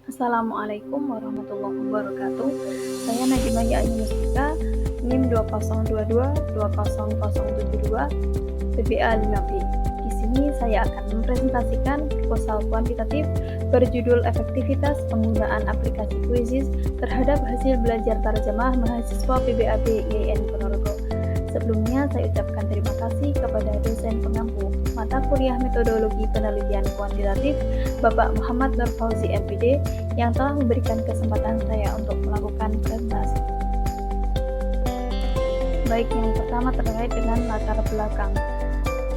Assalamualaikum warahmatullahi wabarakatuh. Saya Najimah Ya'yu Mustika, NIM 2022-20072, PBA 5B. Di sini saya akan mempresentasikan proposal kuantitatif berjudul efektivitas penggunaan aplikasi Quizizz terhadap hasil belajar terjemah mahasiswa PBAB IAIN Ponorogo. Sebelumnya saya ucapkan terima kasih kepada dosen pengampu mata kuliah metodologi penelitian kuantitatif Bapak Muhammad Nur Fauzi MPD yang telah memberikan kesempatan saya untuk melakukan presentasi. Baik, yang pertama terkait dengan latar belakang.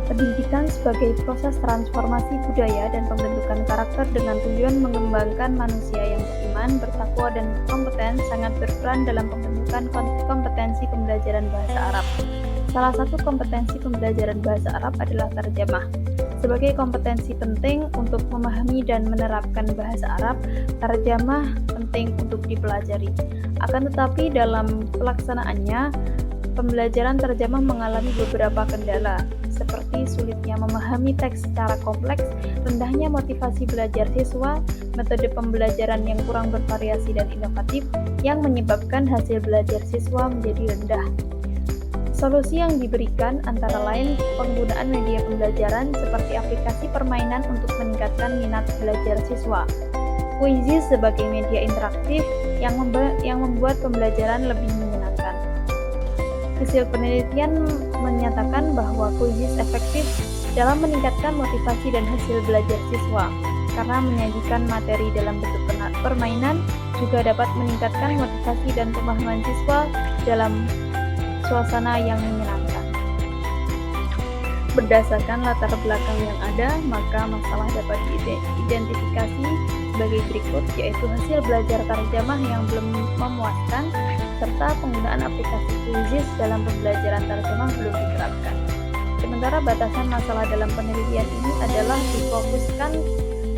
Pendidikan sebagai proses transformasi budaya dan pembentukan karakter dengan tujuan mengembangkan manusia yang beriman, bertakwa, dan kompeten sangat berperan dalam pembentukan kompetensi pembelajaran bahasa Arab. Salah satu kompetensi pembelajaran bahasa Arab adalah terjemah. Sebagai kompetensi penting untuk memahami dan menerapkan bahasa Arab, terjemah penting untuk dipelajari. Akan tetapi dalam pelaksanaannya, pembelajaran terjemah mengalami beberapa kendala, seperti sulitnya memahami teks secara kompleks, rendahnya motivasi belajar siswa, metode pembelajaran yang kurang bervariasi dan inovatif, yang menyebabkan hasil belajar siswa menjadi rendah. Solusi yang diberikan antara lain penggunaan media pembelajaran seperti aplikasi permainan untuk meningkatkan minat belajar siswa. Quizizz sebagai media interaktif yang membuat pembelajaran lebih menyenangkan. Hasil penelitian menyatakan bahwa Quizizz efektif dalam meningkatkan motivasi dan hasil belajar siswa, karena menyajikan materi dalam bentuk permainan juga dapat meningkatkan motivasi dan pemahaman siswa dalam suasana yang menyenangkan. Berdasarkan latar belakang yang ada, maka masalah dapat diidentifikasi sebagai berikut, yaitu hasil belajar terjemah yang belum memuaskan, serta penggunaan aplikasi Quizizz dalam pembelajaran terjemah belum diterapkan. Sementara batasan masalah dalam penelitian ini adalah difokuskan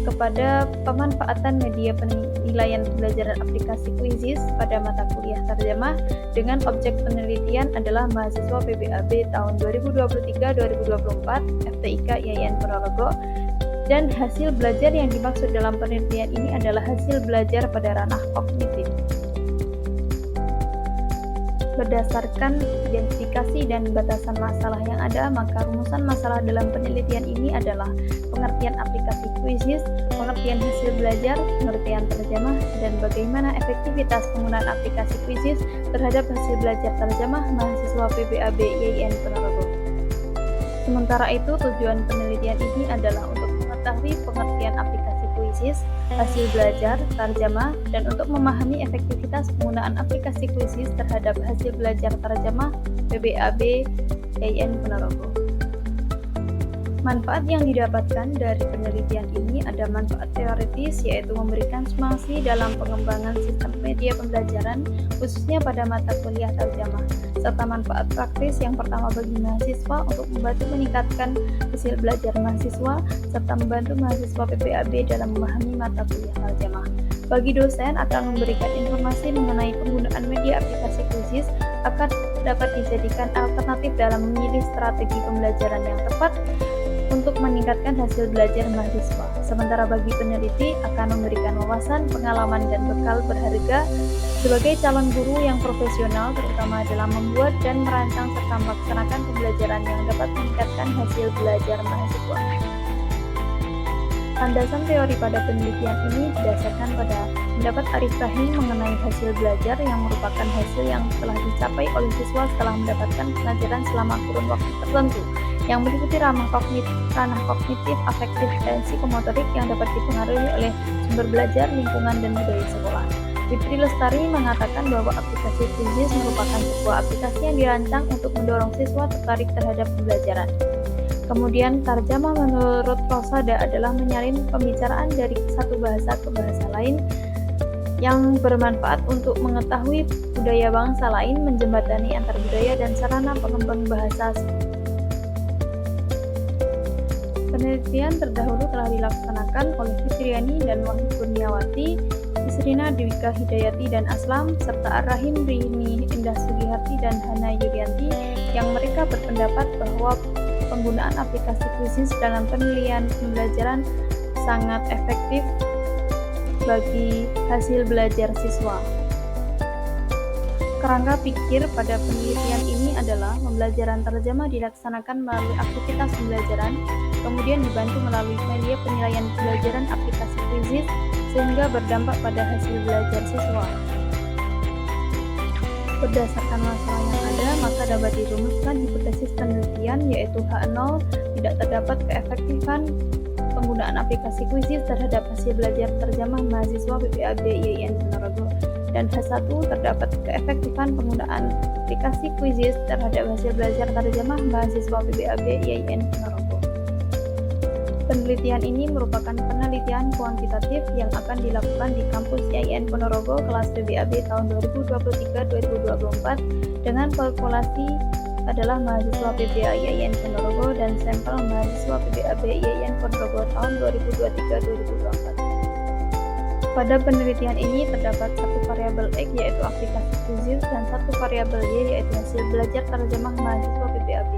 kepada pemanfaatan media penilaian pembelajaran aplikasi Quizizz pada mata kuliah terjemah dengan objek penelitian adalah mahasiswa PBAB tahun 2023-2024 FTIK IAIN Ponorogo, dan hasil belajar yang dimaksud dalam penelitian ini adalah hasil belajar pada ranah kognitif. Berdasarkan identifikasi dan batasan masalah yang ada, maka rumusan masalah dalam penelitian ini adalah pengertian aplikasi Quizizz, pengertian hasil belajar, pengertian terjemah, dan bagaimana efektivitas penggunaan aplikasi Quizizz terhadap hasil belajar terjemah mahasiswa PBAB IAIN Ponorogo. Sementara itu, tujuan penelitian ini adalah untuk mengetahui pengertian aplikasi Quizizz, hasil belajar, terjemah, dan untuk memahami efektivitas penggunaan aplikasi Quizizz terhadap hasil belajar terjemah PBAB IAIN Ponorogo. Manfaat yang didapatkan dari penelitian ini ada manfaat teoritis, yaitu memberikan sumbangsi dalam pengembangan sistem media pembelajaran, khususnya pada mata kuliah terjemah, serta manfaat praktis yang pertama bagi mahasiswa untuk membantu meningkatkan hasil belajar mahasiswa, serta membantu mahasiswa PBAB dalam memahami mata kuliah terjemah. Bagi dosen akan memberikan informasi mengenai penggunaan media aplikasi Quizizz akan dapat dijadikan alternatif dalam memilih strategi pembelajaran yang tepat untuk meningkatkan hasil belajar mahasiswa. Sementara bagi peneliti akan memberikan wawasan, pengalaman, dan bekal berharga sebagai calon guru yang profesional, terutama dalam membuat dan merancang serta melaksanakan pembelajaran yang dapat meningkatkan hasil belajar mahasiswa. Landasan teori pada penelitian ini didasarkan pada pendapat Arif Rahim mengenai hasil belajar yang merupakan hasil yang telah dicapai oleh siswa setelah mendapatkan pelajaran selama kurun waktu tertentu, yang meliputi ranah kognitif, afektif, dan psikomotorik yang dapat dipengaruhi oleh sumber belajar, lingkungan, dan budaya sekolah. Fitri Lestari mengatakan bahwa aplikasi Quizizz merupakan sebuah aplikasi yang dirancang untuk mendorong siswa tertarik terhadap pembelajaran. Kemudian, terjemah menurut Rosada adalah menyalin pembicaraan dari satu bahasa ke bahasa lain yang bermanfaat untuk mengetahui budaya bangsa lain, menjembatani antar budaya, dan sarana pengembang bahasa. Penelitian terdahulu telah dilaksanakan oleh Fitriani dan Wahyu Kurniawati, Isrina Dwika Hidayati dan Aslam, serta Ar-Rahim Rini Indah Sugiharti dan Hana Yulianti, yang mereka berpendapat bahwa penggunaan aplikasi Quizizz dalam penilaian pembelajaran sangat efektif bagi hasil belajar siswa. Kerangka pikir pada penelitian ini adalah pembelajaran terjemah dilaksanakan melalui aktivitas pembelajaran, kemudian dibantu melalui media penilaian pembelajaran aplikasi Quizizz sehingga berdampak pada hasil belajar siswa. Berdasarkan masalah yang ada, maka dapat dirumuskan hipotesis penelitian yaitu H0 tidak terdapat keefektifan penggunaan aplikasi Quizizz terhadap hasil belajar terjemah mahasiswa PPAB IAIN Ponorogo, dan H1 terdapat keefektifan penggunaan aplikasi Quizizz terhadap hasil belajar terjemah mahasiswa PPAB IAIN Ponorogo. Penelitian ini merupakan penelitian kuantitatif yang akan dilakukan di kampus IAIN Ponorogo kelas PPAB tahun 2023-2024 dengan kalkulasi adalah mahasiswa PPA IAIN Ponorogo dan sampel mahasiswa PPAB IAIN Ponorogo tahun 2023-2024. Pada penelitian ini terdapat satu variabel X yaitu aplikasi Quizizz dan satu variabel Y yaitu hasil belajar terjemah mahasiswa PPAB.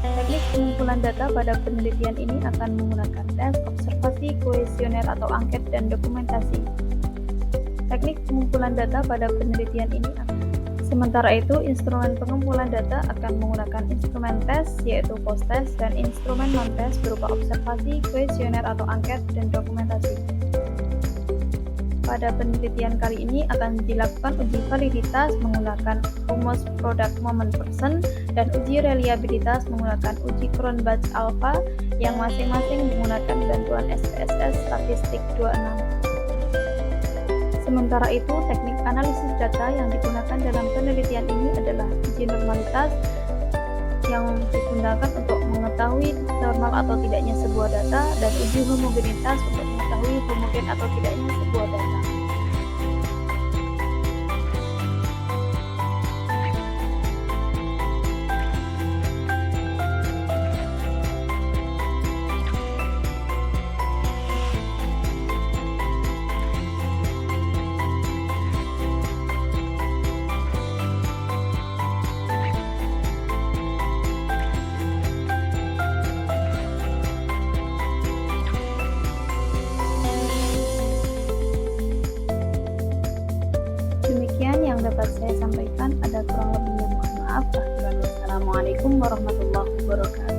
Teknik pengumpulan data pada penelitian ini akan menggunakan tes, observasi, kuesioner atau angket, dan dokumentasi. Teknik pengumpulan data pada penelitian ini sementara itu, instrumen pengumpulan data akan menggunakan instrumen tes yaitu post-test dan instrumen non-tes berupa observasi, kuesioner atau angket, dan dokumentasi. Pada penelitian kali ini akan dilakukan uji validitas menggunakan Almost Product Moment Person dan uji reliabilitas menggunakan uji Cronbach Alpha yang masing-masing menggunakan bantuan SPSS Statistik 26. Sementara itu, teknik analisis data yang digunakan dalam penelitian ini adalah uji normalitas yang digunakan untuk mengetahui normal atau tidaknya sebuah data dan uji homogenitas untuk mengetahui homogen atau tidaknya sebuah data. Demikian yang dapat saya sampaikan, ada kurang lebihnya mohon maaf. Wassalamualaikum warahmatullahi wabarakatuh.